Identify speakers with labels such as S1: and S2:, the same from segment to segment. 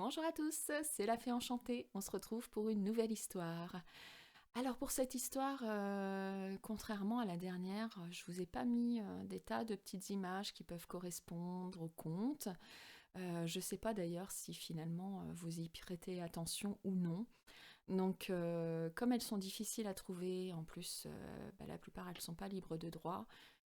S1: Bonjour à tous, c'est la Fée Enchantée. On se retrouve pour une nouvelle histoire. Alors pour cette histoire, contrairement à la dernière, je vous ai pas mis des tas de petites images qui peuvent correspondre au conte. Je sais pas d'ailleurs si finalement vous y prêtez attention ou non. Donc comme elles sont difficiles à trouver, en plus la plupart elles sont pas libres de droit.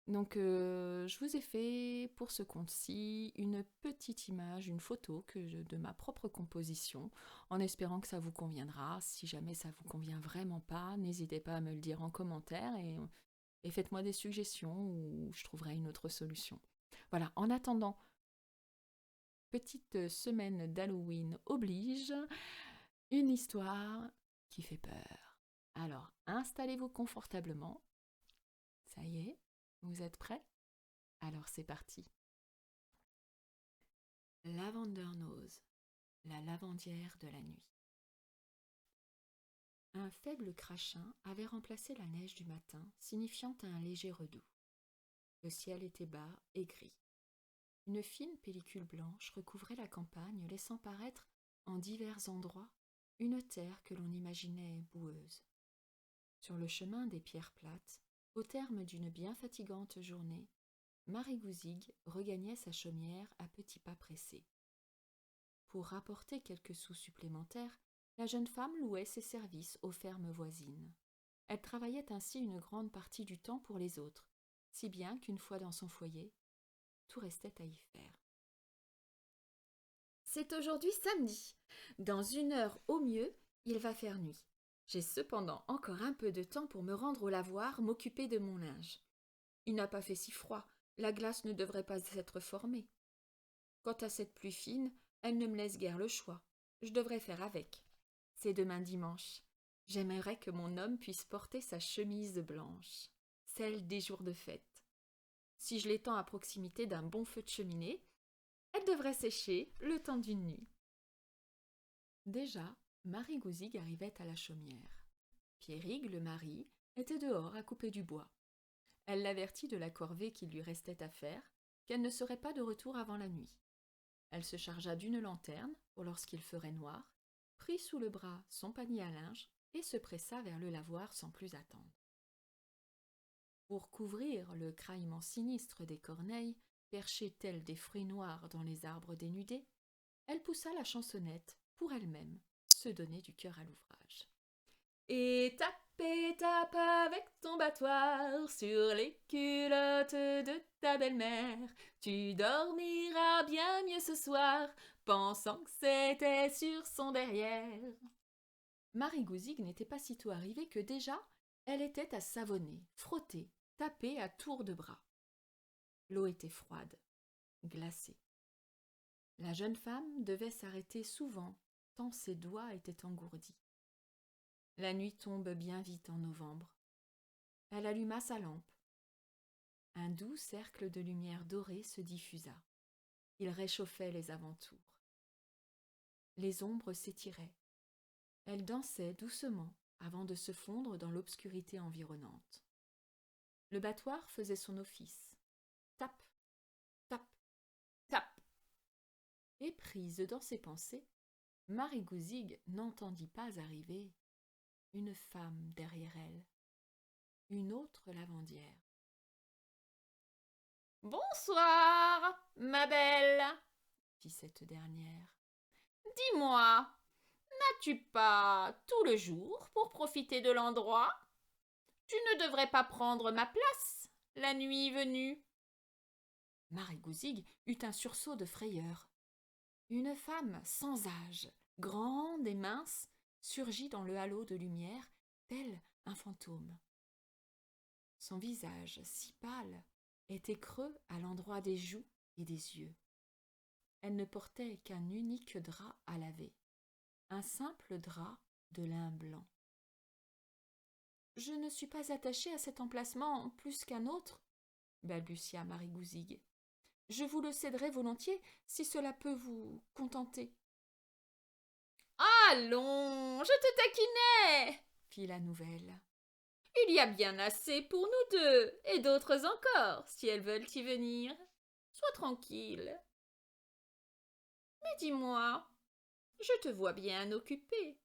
S1: Donc, je vous ai fait pour ce conte-ci une petite image, une photo de ma propre composition, en espérant que ça vous conviendra. Si jamais ça vous convient vraiment pas, n'hésitez pas à me le dire en commentaire et faites-moi des suggestions ou je trouverai une autre solution. Voilà, en attendant, petite semaine d'Halloween oblige, une histoire qui fait peur. Alors, installez-vous confortablement. Ça y est, vous êtes prêts? Alors c'est parti. Lavender Nose, la lavandière de la nuit. Un faible crachin avait remplacé la neige du matin, signifiant un léger redoux. Le ciel était bas et gris. Une fine pellicule blanche recouvrait la campagne, laissant paraître, en divers endroits, une terre que l'on imaginait boueuse. Sur le chemin des pierres plates, au terme d'une bien fatigante journée, Marie Gouzig regagnait sa chaumière à petits pas pressés. Pour rapporter quelques sous supplémentaires, la jeune femme louait ses services aux fermes voisines. Elle travaillait ainsi une grande partie du temps pour les autres, si bien qu'une fois dans son foyer, tout restait à y faire. C'est aujourd'hui samedi. Dans 1 heure au mieux, il va faire nuit. J'ai cependant encore un peu de temps pour me rendre au lavoir, m'occuper de mon linge. Il n'a pas fait si froid, la glace ne devrait pas s'être formée. Quant à cette pluie fine, elle ne me laisse guère le choix. Je devrais faire avec. C'est demain dimanche. J'aimerais que mon homme puisse porter sa chemise blanche, celle des jours de fête. Si je l'étends à proximité d'un bon feu de cheminée, elle devrait sécher le temps d'une nuit. Déjà, Marie Gouzig arrivait à la chaumière. Pierrig, le mari, était dehors à couper du bois. Elle l'avertit de la corvée qu'il lui restait à faire, qu'elle ne serait pas de retour avant la nuit. Elle se chargea d'une lanterne pour lorsqu'il ferait noir, prit sous le bras son panier à linge et se pressa vers le lavoir sans plus attendre. Pour couvrir le craillement sinistre des corneilles, perchées telles des fruits noirs dans les arbres dénudés, elle poussa la chansonnette pour elle-même, se donner du cœur à l'ouvrage. Et tape et tape avec ton battoir sur les culottes de ta belle-mère. Tu dormiras bien mieux ce soir, pensant que c'était sur son derrière. Marie Gouzig n'était pas sitôt arrivée que déjà, elle était à savonner, frotter, taper à tour de bras. L'eau était froide, glacée. La jeune femme devait s'arrêter souvent, tant ses doigts étaient engourdis. La nuit tombe bien vite en novembre. Elle alluma sa lampe. Un doux cercle de lumière dorée se diffusa. Il réchauffait les alentours. Les ombres s'étiraient. Elles dansaient doucement avant de se fondre dans l'obscurité environnante. Le battoir faisait son office. Tap, tap, tap. Et prise dans ses pensées, Marie Gouzig n'entendit pas arriver une femme derrière elle, une autre lavandière. « Bonsoir, ma belle, » fit cette dernière. « Dis-moi, n'as-tu pas tout le jour pour profiter de l'endroit? Tu ne devrais pas prendre ma place, la nuit venue. » Marie Gouzig eut un sursaut de frayeur. Une femme sans âge, grande et mince, surgit dans le halo de lumière, tel un fantôme. Son visage, si pâle, était creux à l'endroit des joues et des yeux. Elle ne portait qu'un unique drap à laver, un simple drap de lin blanc. « Je ne suis pas attachée à cet emplacement plus qu'un autre, » balbutia Marie Gouzig. « Je vous le céderai volontiers si cela peut vous contenter. »« Allons, je te taquinais, » fit la nouvelle. « Il y a bien assez pour nous deux, et d'autres encore, si elles veulent y venir. Sois tranquille. Mais dis-moi, Je te vois bien occupé.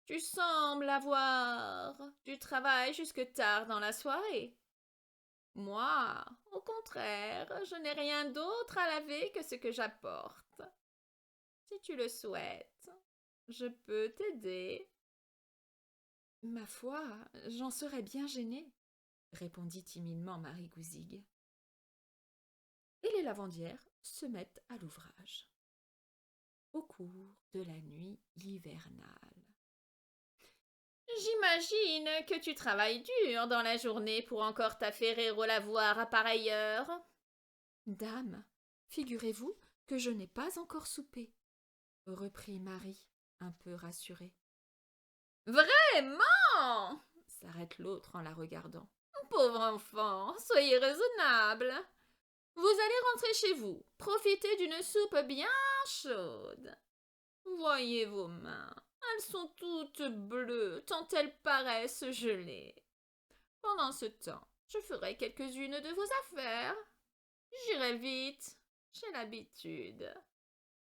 S1: Tu sembles avoir du travail jusque tard dans la soirée. Moi, au contraire, je n'ai rien d'autre à laver que ce que j'apporte. Si tu le souhaites, je peux t'aider. Ma foi, j'en serais bien gênée, répondit timidement Marie Gouzig. Et les lavandières se mettent à l'ouvrage. Au cours de la nuit hivernale. J'imagine que tu travailles dur dans la journée pour encore t'affairer au lavoir à pareille heure. Dame, figurez-vous que je n'ai pas encore soupé, reprit Marie, un peu rassurée. Vraiment? S'arrête l'autre en la regardant. Pauvre enfant, soyez raisonnable. Vous allez rentrer chez vous, profiter d'une soupe bien chaude. Voyez vos mains, elles sont toutes bleues, tant elles paraissent gelées. Pendant ce temps, je ferai quelques-unes de vos affaires. J'irai vite, j'ai l'habitude.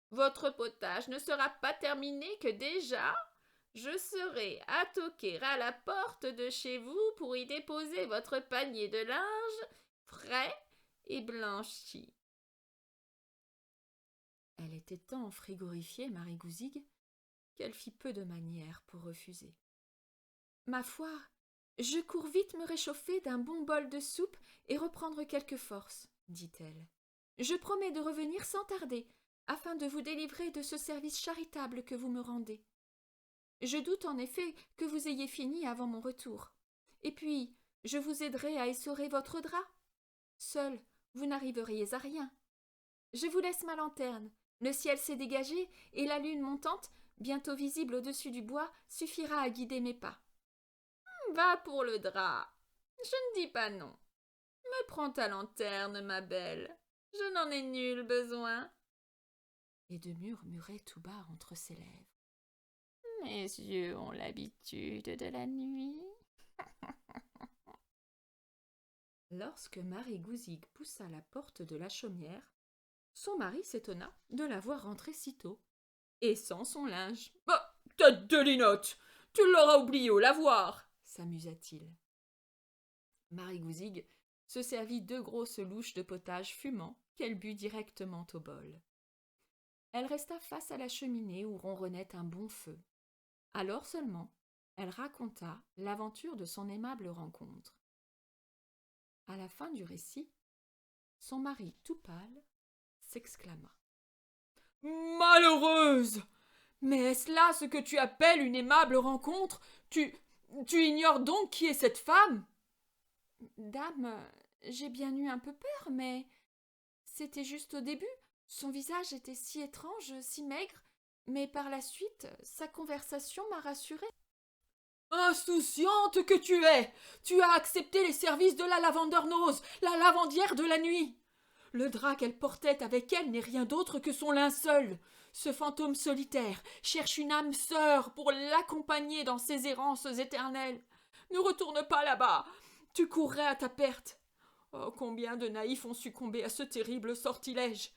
S1: Votre potage ne sera pas terminé que déjà, je serai à toquer à la porte de chez vous pour y déposer votre panier de linge frais et blanchi. Elle était tant frigorifiée, Marie Gouzig, qu'elle fit peu de manières pour refuser. Ma foi, je cours vite me réchauffer d'un bon bol de soupe et reprendre quelque force, dit-elle. Je promets de revenir sans tarder, afin de vous délivrer de ce service charitable que vous me rendez. Je doute en effet que vous ayez fini avant mon retour. Et puis, je vous aiderai à essorer votre drap. Seul, vous n'arriveriez à rien. Je vous laisse ma lanterne. Le ciel s'est dégagé et la lune montante, bientôt visible au-dessus du bois, suffira à guider mes pas. Va pour le drap. Je ne dis pas non. Me prends ta lanterne, ma belle. Je n'en ai nul besoin. Et de murmurer tout bas entre ses lèvres. Mes yeux ont l'habitude de la nuit. Lorsque Marie Gouzig poussa la porte de la chaumière, son mari s'étonna de la voir rentrer si tôt, et sans son linge. « Bah, tête de linotte, tu l'auras oublié au lavoir !» s'amusa-t-il. Marie Gouzig se servit 2 grosses louches de potage fumant qu'elle but directement au bol. Elle resta face à la cheminée où ronronnait un bon feu. Alors seulement, elle raconta l'aventure de son aimable rencontre. À la fin du récit, son mari tout pâle s'exclama. « Malheureuse! Mais est-ce là ce que tu appelles une aimable rencontre? Tu ignores donc qui est cette femme? » Dame, j'ai bien eu un peu peur, mais c'était juste au début. Son visage était si étrange, si maigre, mais par la suite, sa conversation m'a rassurée. Insouciante que tu es! Tu as accepté les services de la Lavandernose, la lavandière de la nuit. Le drap qu'elle portait avec elle n'est rien d'autre que son linceul. Ce fantôme solitaire cherche une âme sœur pour l'accompagner dans ses errances éternelles. Ne retourne pas là-bas, tu courrais à ta perte. Oh, combien de naïfs ont succombé à ce terrible sortilège!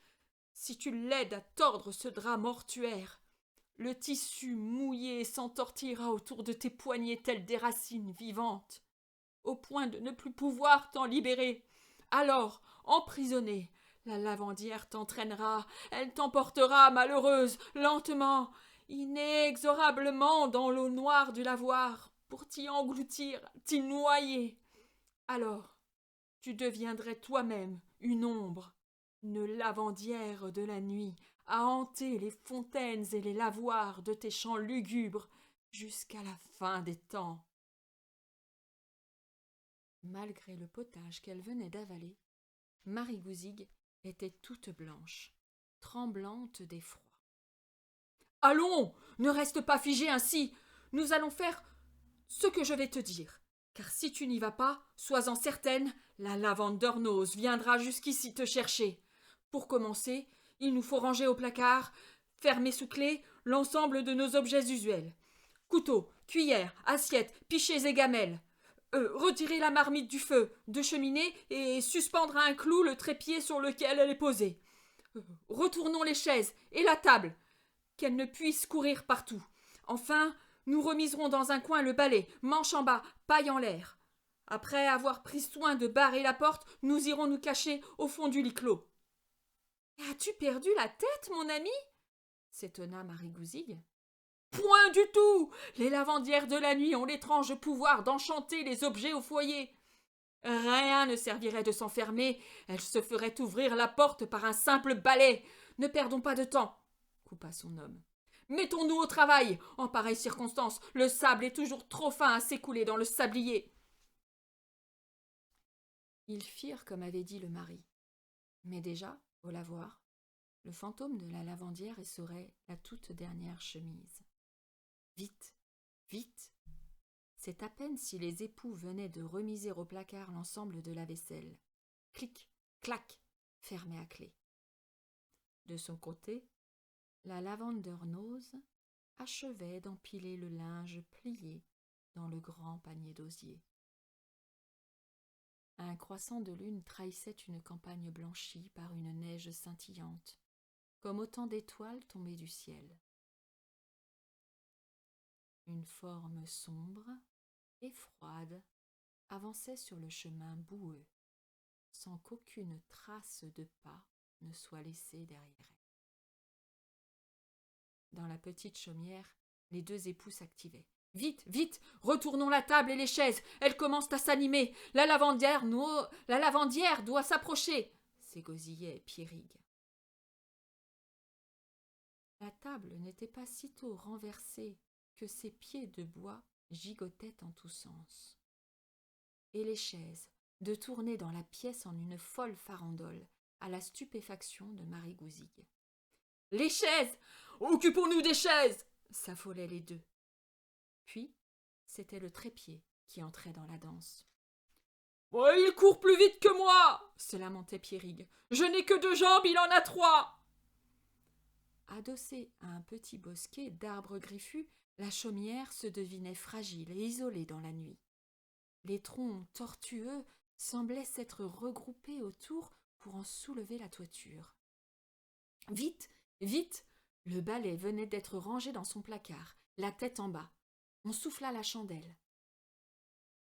S1: Si tu l'aides à tordre ce drap mortuaire, le tissu mouillé s'entortillera autour de tes poignets telles des racines vivantes, au point de ne plus pouvoir t'en libérer. Alors, emprisonnée, la lavandière t'entraînera, elle t'emportera, malheureuse, lentement, inexorablement dans l'eau noire du lavoir, pour t'y engloutir, t'y noyer. Alors, tu deviendrais toi-même une ombre, une lavandière de la nuit, à hanter les fontaines et les lavoirs de tes champs lugubres jusqu'à la fin des temps. Malgré le potage qu'elle venait d'avaler, Marie Gouzig était toute blanche, tremblante d'effroi. « Allons, ne reste pas figée ainsi. Nous allons faire ce que je vais te dire. Car si tu n'y vas pas, sois-en certaine, la Lavandernose viendra jusqu'ici te chercher. Pour commencer, il nous faut ranger au placard, fermer sous clé l'ensemble de nos objets usuels. Couteaux, cuillères, assiettes, pichets et gamelles. Retirer la marmite du feu de cheminée et suspendre à un clou le trépied sur lequel elle est posée. Retournons les chaises et la table.
S2: qu'elle ne puisse courir partout. Enfin, nous remiserons dans un coin le balai, manche en bas, paille en l'air. Après avoir pris soin de barrer la porte, nous irons nous cacher au fond du lit clos. « As-tu perdu la tête, mon ami ?» s'étonna Marie-Gousigue. « Point du tout. Les lavandières de la nuit ont l'étrange pouvoir d'enchanter les objets au foyer. Rien ne servirait de s'enfermer, elles se feraient ouvrir la porte par un simple balai. Ne perdons pas de temps, » coupa son homme. « Mettons-nous au travail. En pareille circonstance, le sable est toujours trop fin à s'écouler dans le sablier. »
S1: Ils firent comme avait dit le mari. Mais déjà, au lavoir, le fantôme de la lavandière essorait la toute dernière chemise. Vite, vite. C'est à peine si les époux venaient de remiser au placard l'ensemble de la vaisselle. Clic, clac, fermé à clé. De son côté, la lavandeuse achevait d'empiler le linge plié dans le grand panier d'osier. Un croissant de lune trahissait une campagne blanchie par une neige scintillante, comme autant d'étoiles tombées du ciel. Une forme sombre et froide avançait sur le chemin boueux, sans qu'aucune trace de pas ne soit laissée derrière elle. Dans la petite chaumière, les deux époux s'activaient. « Vite, vite, retournons la table et les chaises, elles commencent à s'animer. La lavandière doit s'approcher !» s'égosillait Pierrigue. La table n'était pas sitôt renversée que ses pieds de bois gigotaient en tous sens. Et les chaises, de tourner dans la pièce en une folle farandole, à la stupéfaction de Marie-Gousigue. « Les chaises! Occupons-nous des chaises !» s'affolaient les deux. Puis, c'était le trépied qui entrait dans la danse. « Oh, il court plus vite que moi !» se lamentait Pierrigue. « Je n'ai que 2 jambes, il en a 3 !» Adossée à un petit bosquet d'arbres griffus, la chaumière se devinait fragile et isolée dans la nuit. Les troncs tortueux semblaient s'être regroupés autour pour en soulever la toiture. Vite, vite, le balai venait d'être rangé dans son placard, la tête en bas. On souffla la chandelle.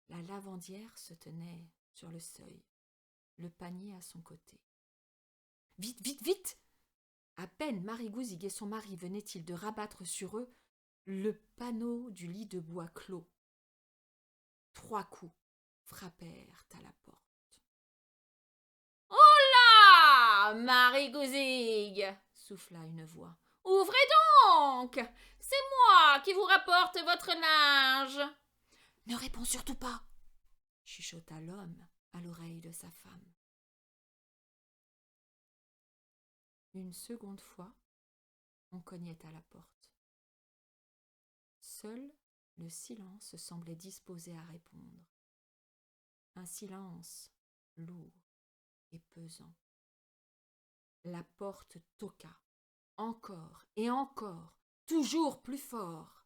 S1: La lavandière se tenait sur le seuil, le panier à son côté. Vite, vite, vite! À peine Marie-Gousigue et son mari venaient-ils de rabattre sur eux le panneau du lit de bois clos. 3 coups frappèrent à la porte. « Oh là, Marie-Gousigue !» souffla une voix. « Ouvrez donc! C'est moi qui vous rapporte votre linge !»« Ne réponds surtout pas !» chuchota l'homme à l'oreille de sa femme. Une seconde fois, on cognait à la porte. Seul le silence semblait disposé à répondre. Un silence lourd et pesant. La porte toqua, encore et encore, toujours plus fort.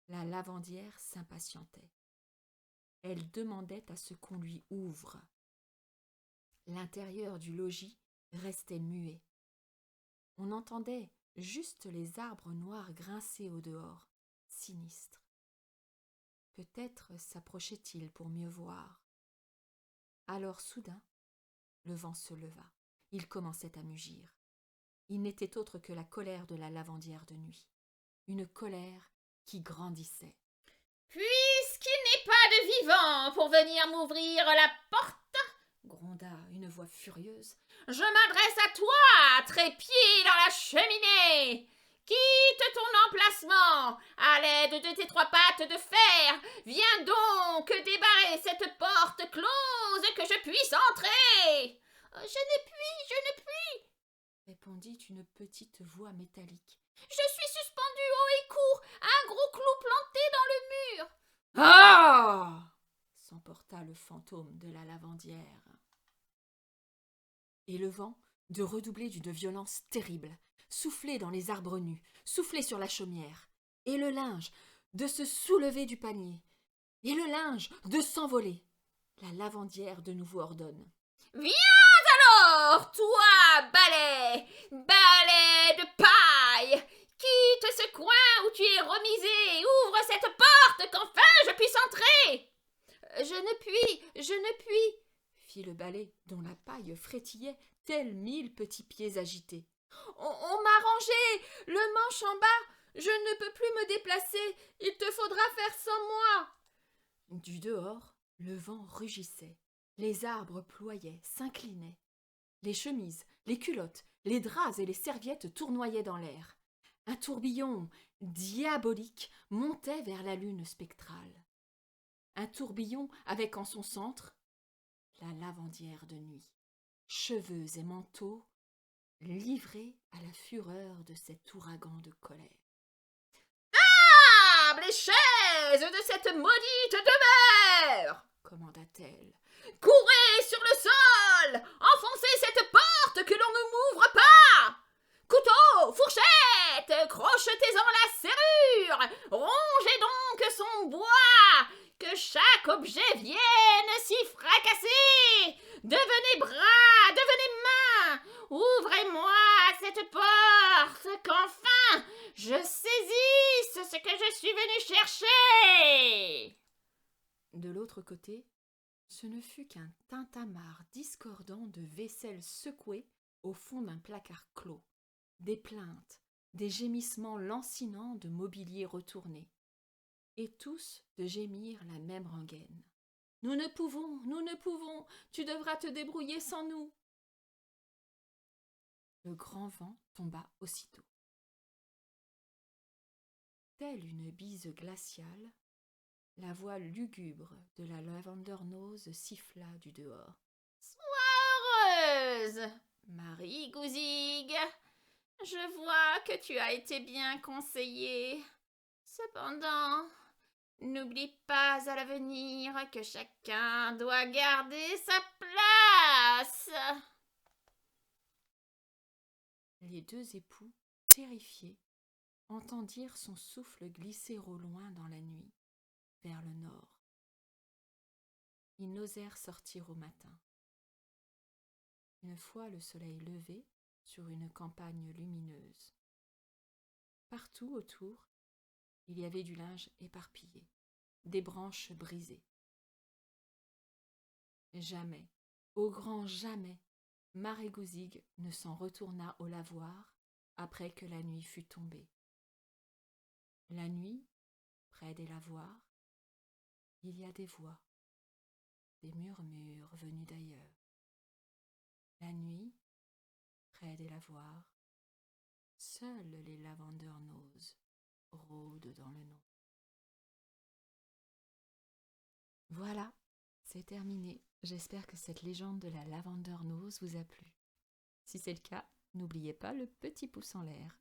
S1: La lavandière s'impatientait. Elle demandait à ce qu'on lui ouvre. L'intérieur du logis restait muet. On entendait juste les arbres noirs grincer au dehors, sinistres. Peut-être s'approchait-il pour mieux voir. Alors soudain, le vent se leva. Il commençait à mugir. Il n'était autre que la colère de la lavandière de nuit. Une colère qui grandissait. « Puisqu'il n'est pas de vivant pour venir m'ouvrir la porte, » gronda une voix furieuse, « je m'adresse à toi, trépied dans la cheminée. Quitte ton emplacement, à l'aide de tes 3 pattes de fer. Viens donc débarrer cette porte close que je puisse entrer. »« Je ne puis, répondit une petite voix métallique. « Je suis suspendue haut et court, un gros clou planté dans le mur. »« Ah !» s'emporta le fantôme de la lavandière. Et le vent de redoubler d'une violence terrible, souffler dans les arbres nus, souffler sur la chaumière, et le linge de se soulever du panier, et le linge de s'envoler. La lavandière de nouveau ordonne. « Viens alors, toi, balai de paille,
S3: Quitte ce coin où tu es remisé, ouvre cette porte qu'enfin je puisse entrer.
S1: Je ne puis, fit le balai, dont la paille frétillait, tels 1000 petits pieds agités.
S2: On m'a rangé le manche en bas. Je ne peux plus me déplacer. Il te faudra faire sans moi.
S1: Du dehors, le vent rugissait. Les arbres ployaient, s'inclinaient. Les chemises, les culottes, les draps et les serviettes tournoyaient dans l'air. Un tourbillon diabolique montait vers la lune spectrale. Un tourbillon avec en son centre la lavandière de nuit, cheveux et manteaux livrés à la fureur de cet ouragan de colère.
S3: Table et chaises de cette maudite demeure,
S1: commanda-t-elle.
S3: Courez sur le sol, enfoncez cette porte que l'on ne m'ouvre pas. Couteau, fourchette, crochetez-en la serrure, rongez donc son bois, que chaque objet vienne s'y fracasser. Devenez bras, devenez mains, ouvrez-moi cette porte, qu'enfin je saisisse ce que je suis venu chercher.
S1: De l'autre côté, ce ne fut qu'un tintamarre discordant de vaisselle secouée au fond d'un placard clos, des plaintes, des gémissements lancinants de mobilier retourné, et tous de gémir la même rengaine. « Nous ne pouvons, tu devras te débrouiller sans nous. » Le grand vent tomba aussitôt. Telle une bise glaciale, la voix lugubre de la Lavandernose siffla du dehors.
S3: « Sois heureuse, Marie Gouzig. Je vois que tu as été bien conseillée. Cependant, n'oublie pas à l'avenir que chacun doit garder sa place. »
S1: Les deux époux, terrifiés, entendirent son souffle glisser au loin dans la nuit, vers le nord. Ils n'osèrent sortir au matin. Une fois le soleil levé sur une campagne lumineuse. Partout autour, il y avait du linge éparpillé, des branches brisées. Jamais, au grand jamais, Marégouzig ne s'en retourna au lavoir après que la nuit fut tombée. La nuit, près des lavoirs, il y a des voix, des murmures venus d'ailleurs. La nuit, près des lavoirs, seuls les lavandernoses rôdent dans le nom. Voilà, c'est terminé. J'espère que cette légende de la lavandernose vous a plu. Si c'est le cas, n'oubliez pas le petit pouce en l'air.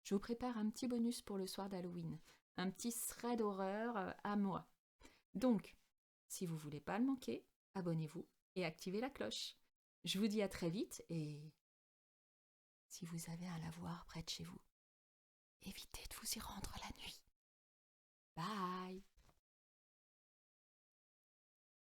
S1: Je vous prépare un petit bonus pour le soir d'Halloween, un petit thread d'horreur à moi. Donc, si vous ne voulez pas le manquer, abonnez-vous et activez la cloche. Je vous dis à très vite et si vous avez un lavoir près de chez vous, évitez de vous y rendre la nuit. Bye!